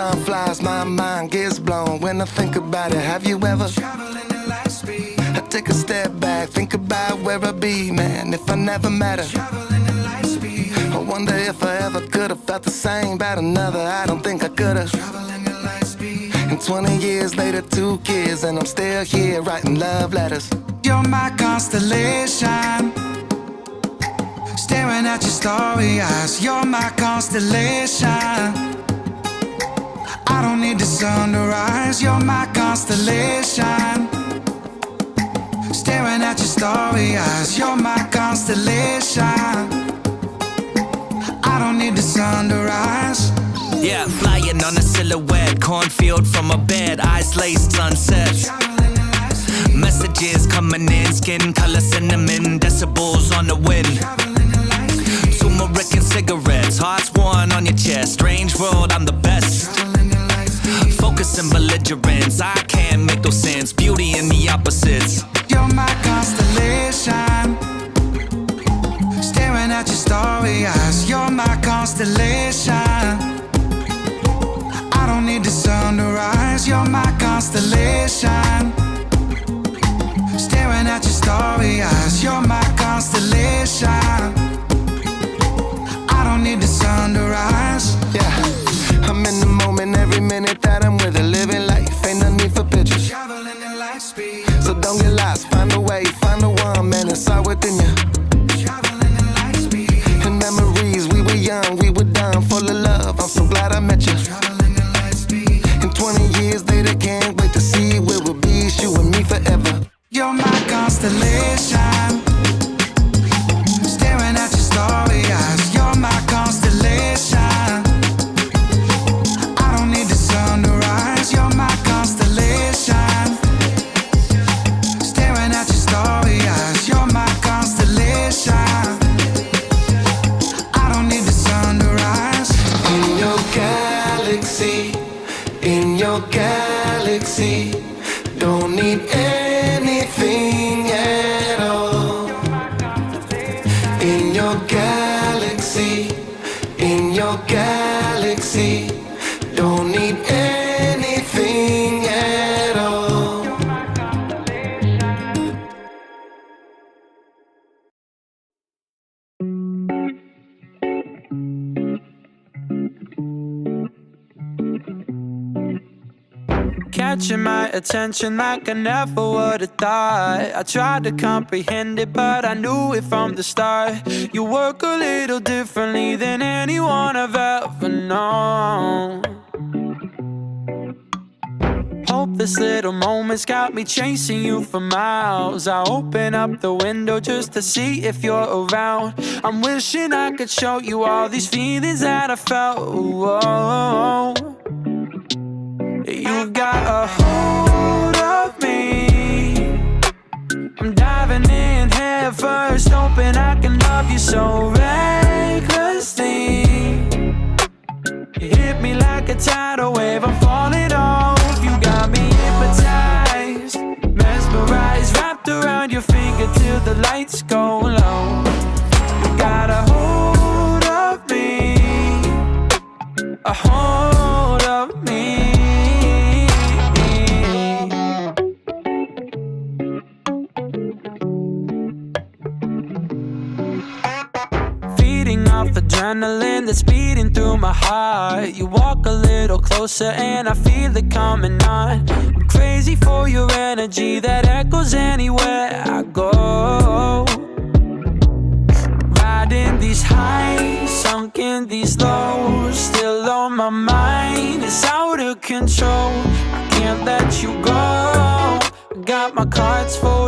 time flies, my mind gets blown when I think about it. Have you ever traveling at light speed? I take a step back, think about where I'd be, man, if I never met her. Traveling at light speed. I wonder if I ever could have felt the same about another. I don't think I could have. Traveling at light speed. And 20 years later, 2 kids, and I'm still here writing love letters. You're my constellation, staring at your starry eyes. You're my constellation. I don't need the sun to rise. You're my constellation, staring at your starry eyes. You're my constellation. I don't need the sun to rise. Yeah, flying on a silhouette, cornfield from a bed, eyes laced sunsets. Messages coming in, skin color cinnamon, decibels on the wind. Turmeric and cigarettes, hearts worn on your chest. Strange world, I'm the best. Focus and belligerence, I can't make no sense. Beauty in the opposites. You're my constellation, staring at your starry eyes. You're my constellation. I don't need the sun to rise. You're my constellation, staring at your starry eyes. You're my constellation. I don't need the sun to rise. Yeah, I'm in the moment every minute that I'm with her. Living life, ain't no need for pictures. Traveling at light speed. So don't get lost, find a way, find the one, man, it's all within you. Traveling at light speed. And memories, we were young, we were dumb, full of love. I'm so glad I met you. Traveling at light speed. And 20 years later, can't wait to see where we'll be. It's you and me forever. You're my constellation, staring at your starry eyes. You're my constellation. I don't need the sun to rise. You're my constellation, staring at your starry eyes. You're my constellation. I don't need the sun to rise. In your galaxy, in your galaxy, don't need anything at all. In your galaxy, in your galaxy, don't need anything at all. Catching my attention like I never would've thought. I tried to comprehend it, but I knew it from the start. You work a little differently than anyone I've ever known. Hope this little moment's got me chasing you for miles. I open up the window just to see if you're around. I'm wishing I could show you all these feelings that I felt. Whoa. You got a hold of me. I'm diving in head first, hoping I can love you so recklessly. You hit me like a tidal wave, I'm falling off. You got me hypnotized, mesmerized, wrapped around your finger till the lights go low. You got a hold of me, a hold of me. Off adrenaline that's beating through my heart. You walk a little closer and I feel it coming on. I'm crazy for your energy that echoes anywhere I go. Riding these highs, sunk in these lows, still on my mind, it's out of control. I can't let you go. I got my cards full